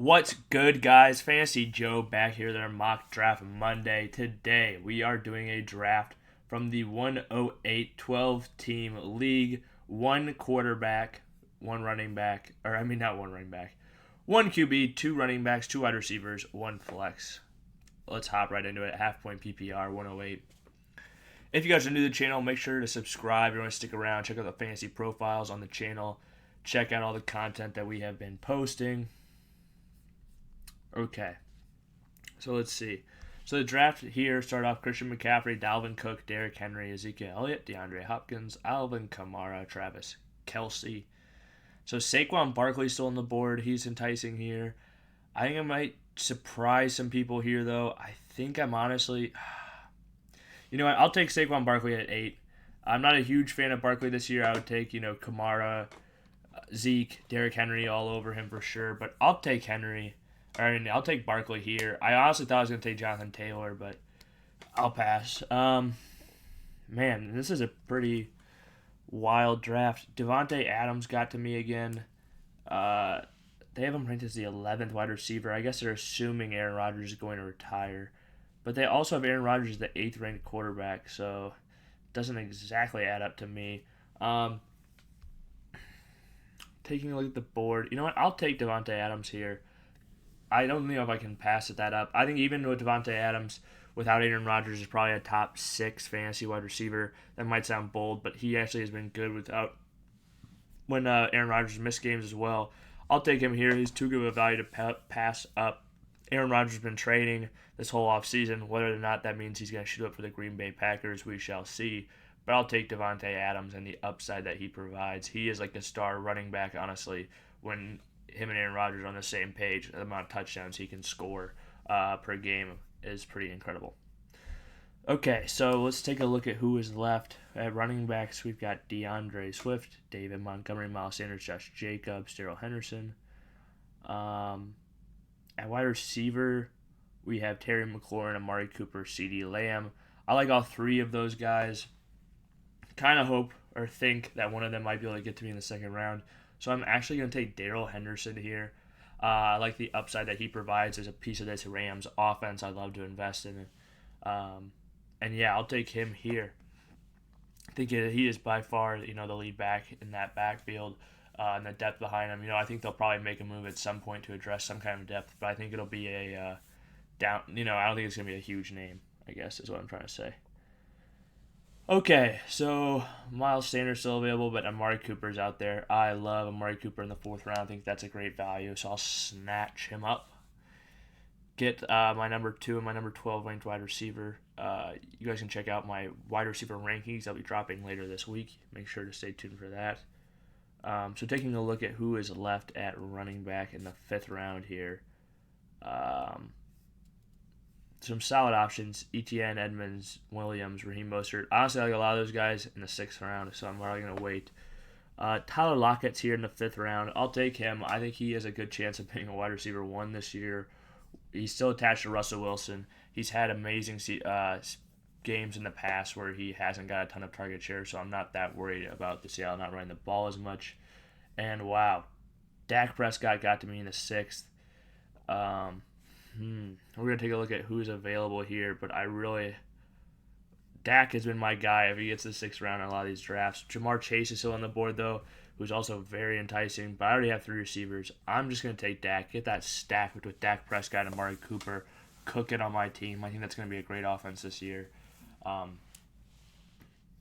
What's good, guys? Fantasy Joe back here. Their mock draft Monday. Today, we are doing a draft from the 108 12 team league. One quarterback, one running back, or I mean, not one running back, one QB, two running backs, two wide receivers, one flex. Let's hop right into it. Half point PPR 108. If you guys are new to the channel, make sure to subscribe. If you want to stick around, check out the fantasy profiles on the channel. Check out all the content that we have been posting. Okay, so let's see. So the draft here started off Christian McCaffrey, Dalvin Cook, Derrick Henry, Ezekiel Elliott, DeAndre Hopkins, Alvin Kamara, Travis Kelsey. So Saquon Barkley still on the board. He's enticing here. I think I might surprise some people here, though. I think I'm honestly, you know what? I'll take Saquon Barkley at 8. I'm not a huge fan of Barkley this year. I would take, Kamara, Zeke, Derrick Henry all over him for sure. But I'll take Henry. I'll take Barkley here. I honestly thought I was going to take Jonathan Taylor, but I'll pass. Man, this is a pretty wild draft. Davante Adams got to me again. They have him ranked as the 11th wide receiver. I guess they're assuming Aaron Rodgers is going to retire. But they also have Aaron Rodgers as the 8th ranked quarterback, so it doesn't exactly add up to me. Taking a look at the board. You know what? I'll take Davante Adams here. I don't know if I can pass it that up. I think even with Davante Adams, without Aaron Rodgers, is probably a top 6 fantasy wide receiver. That might sound bold, but he actually has been good without when Aaron Rodgers missed games as well. I'll take him here. He's too good of a value to pass up. Aaron Rodgers has been trading this whole offseason. Whether or not that means he's going to shoot up for the Green Bay Packers, we shall see. But I'll take Davante Adams and the upside that he provides. He is like a star running back, honestly, when him and Aaron Rodgers are on the same page. The amount of touchdowns he can score per game is pretty incredible. Okay, so let's take a look at who is left. At running backs, we've got DeAndre Swift, David Montgomery, Miles Sanders, Josh Jacobs, Darrell Henderson. At wide receiver, we have Terry McLaurin, Amari Cooper, CeeDee Lamb. I like all three of those guys. Kind of hope or think that one of them might be able to get to me in the second round. So I'm actually going to take Darrell Henderson here. I like the upside that he provides as a piece of this Rams offense. I'd love to invest in it. And yeah, I'll take him here. I think he is by far, the lead back in that backfield and the depth behind him. I think they'll probably make a move at some point to address some kind of depth, but I think it'll be a down. I don't think it's going to be a huge name, I guess is what I'm trying to say. Okay, so Miles Sanders still available, but Amari Cooper's out there. I love Amari Cooper in the 4th round. I think that's a great value, so I'll snatch him up. Get my number 2 and my number 12 ranked wide receiver. You guys can check out my wide receiver rankings. I'll be dropping later this week. Make sure to stay tuned for that. So taking a look at who is left at running back in the 5th round here. Some solid options: Etienne, Edmonds, Williams, Raheem, Mostert. Honestly, I like a lot of those guys in the 6th round, so I'm probably going to wait. Tyler Lockett's here in the 5th round. I'll take him. I think he has a good chance of being a wide receiver 1 this year. He's still attached to Russell Wilson. He's had amazing games in the past where he hasn't got a ton of target share, so I'm not that worried about the Seattle not running the ball as much. And wow, Dak Prescott got to me in the 6th. We're going to take a look at who's available here, but Dak has been my guy if he gets to the 6th round in a lot of these drafts. Jamar Chase is still on the board, though, who's also very enticing, but I already have 3 receivers. I'm just going to take Dak, get that stack with Dak Prescott and Amari Cooper, cook it on my team. I think that's going to be a great offense this year.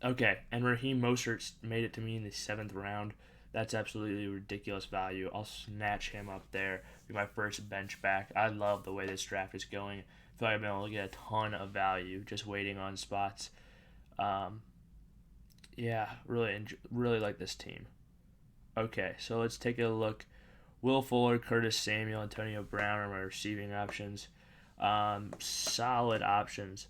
Okay, and Raheem Mostert made it to me in the 7th round. That's absolutely ridiculous value. I'll snatch him up there. Be my first bench back. I love the way this draft is going. I feel like I've been able to get a ton of value just waiting on spots. Yeah, really like this team. Okay, so let's take a look. Will Fuller, Curtis Samuel, Antonio Brown are my receiving options. Solid options.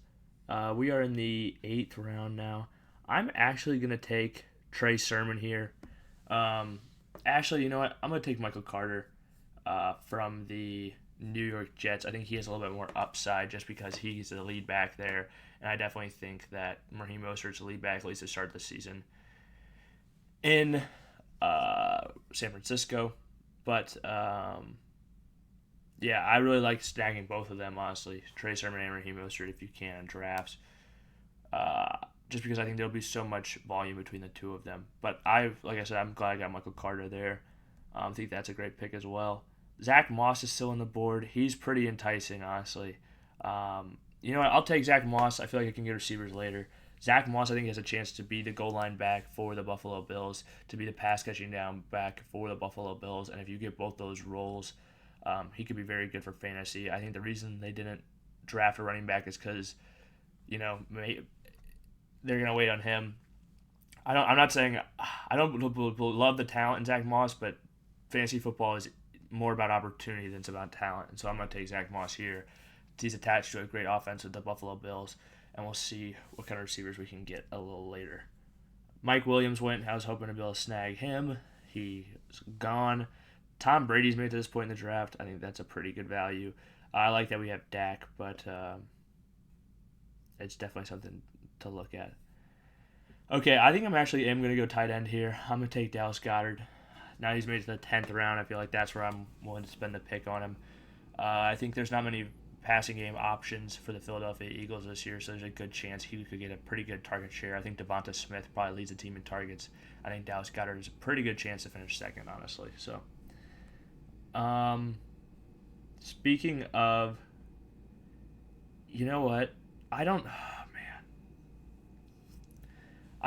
We are in the 8th round now. I'm actually going to take Trey Sermon here. Actually, you know what? I'm going to take Michael Carter from the New York Jets. I think he has a little bit more upside just because he's the lead back there. And I definitely think that Raheem Mostert's the lead back, at least to start the season, in San Francisco. But Yeah, I really like snagging both of them, honestly. Trey Sermon and Raheem Mostert if you can in drafts. Uh, just because I think there'll be so much volume between the two of them. But like I said, I'm glad I got Michael Carter there. I think that's a great pick as well. Zach Moss is still on the board. He's pretty enticing, honestly. You know what? I'll take Zach Moss. I feel like I can get receivers later. Zach Moss, I think, has a chance to be the goal line back for the Buffalo Bills, to be the pass catching down back for the Buffalo Bills. And if you get both those roles, he could be very good for fantasy. I think the reason they didn't draft a running back is because, you know, they're going to wait on him. I'm not saying I don't love the talent in Zach Moss, but fantasy football is more about opportunity than it's about talent. And so I'm going to take Zach Moss here. He's attached to a great offense with the Buffalo Bills, and we'll see what kind of receivers we can get a little later. Mike Williams went. I was hoping to be able to snag him. He's gone. Tom Brady's made it to this point in the draft. I think that's a pretty good value. I like that we have Dak, but it's definitely something to look at. Okay, I think I'm going to go tight end here. I'm going to take Dallas Godert. Now he's made it to the 10th round. I feel like that's where I'm willing to spend the pick on him. I think there's not many passing game options for the Philadelphia Eagles this year, so there's a good chance he could get a pretty good target share. I think Davante Smith probably leads the team in targets. I think Dallas Godert has a pretty good chance to finish second, honestly. So, speaking of, you know what? I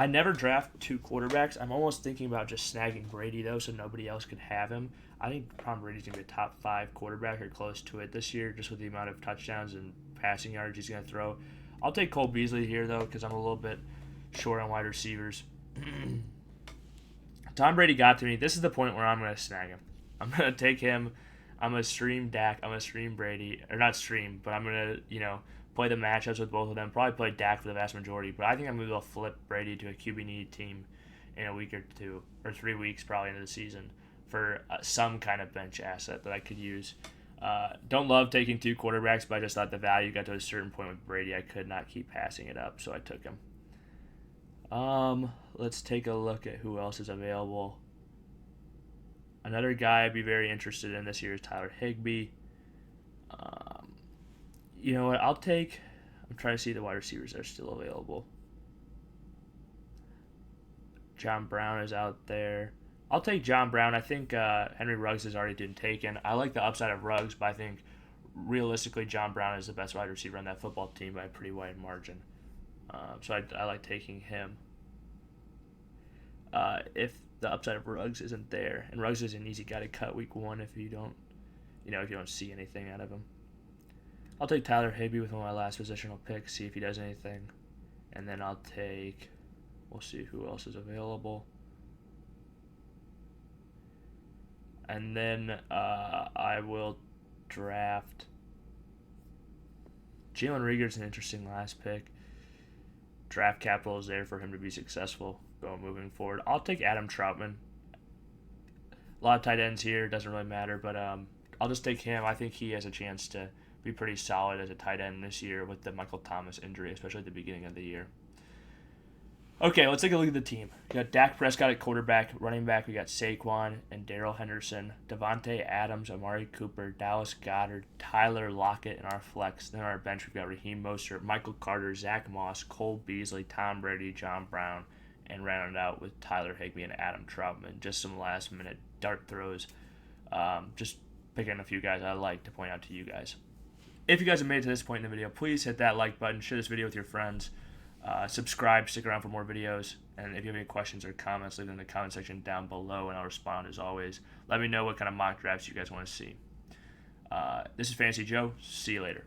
never draft two quarterbacks. I'm almost thinking about just snagging Brady, though, so nobody else could have him. I think Tom Brady's going to be a top 5 quarterback or close to it this year, just with the amount of touchdowns and passing yards he's going to throw. I'll take Cole Beasley here, though, because I'm a little bit short on wide receivers. Tom Brady got to me. This is the point where I'm going to snag him. I'm going to take him. I'm going to stream Dak. I'm going to stream Brady. Or not stream, but I'm going to, play the matchups with both of them. Probably play Dak for the vast majority, but I think I'm going to go flip Brady to a QB needed team in a week or 2 or 3 weeks probably into the season for some kind of bench asset that I could use. Don't love taking 2 quarterbacks, but I just thought the value got to a certain point with Brady. I could not keep passing it up, so I took him. Let's take a look at who else is available. Another guy I'd be very interested in this year is Tyler Higbee. You know what? I'm trying to see the wide receivers that are still available. John Brown is out there. I'll take John Brown. I think Henry Ruggs has already been taken. I like the upside of Ruggs, but I think realistically John Brown is the best wide receiver on that football team by a pretty wide margin. So I like taking him. If the upside of Ruggs isn't there, and Ruggs is an easy guy to cut week 1 if you don't see anything out of him. I'll take Tyler Higbee with one of my last positional picks, see if he does anything. And then we'll see who else is available. And then I will draft Jalen Reagor's an interesting last pick. Draft capital is there for him to be successful moving forward. I'll take Adam Trautman. A lot of tight ends here, doesn't really matter, but I'll just take him. I think he has a chance to be pretty solid as a tight end this year with the Michael Thomas injury, especially at the beginning of the year. Okay, let's take a look at the team. We got Dak Prescott at quarterback. Running back, we got Saquon and Darrell Henderson, Davante Adams, Amari Cooper, Dallas Godert, Tyler Lockett in our flex. Then on our bench, we've got Raheem Mostert, Michael Carter, Zach Moss, Cole Beasley, Tom Brady, John Brown, and rounded out with Tyler Higbee and Adam Trautman. Just some last-minute dart throws. Just picking a few guys I like to point out to you guys. If you guys have made it to this point in the video, please hit that like button, share this video with your friends, subscribe, stick around for more videos, and if you have any questions or comments, leave them in the comment section down below, and I'll respond as always. Let me know what kind of mock drafts you guys want to see. This is Fantasy Joe. See you later.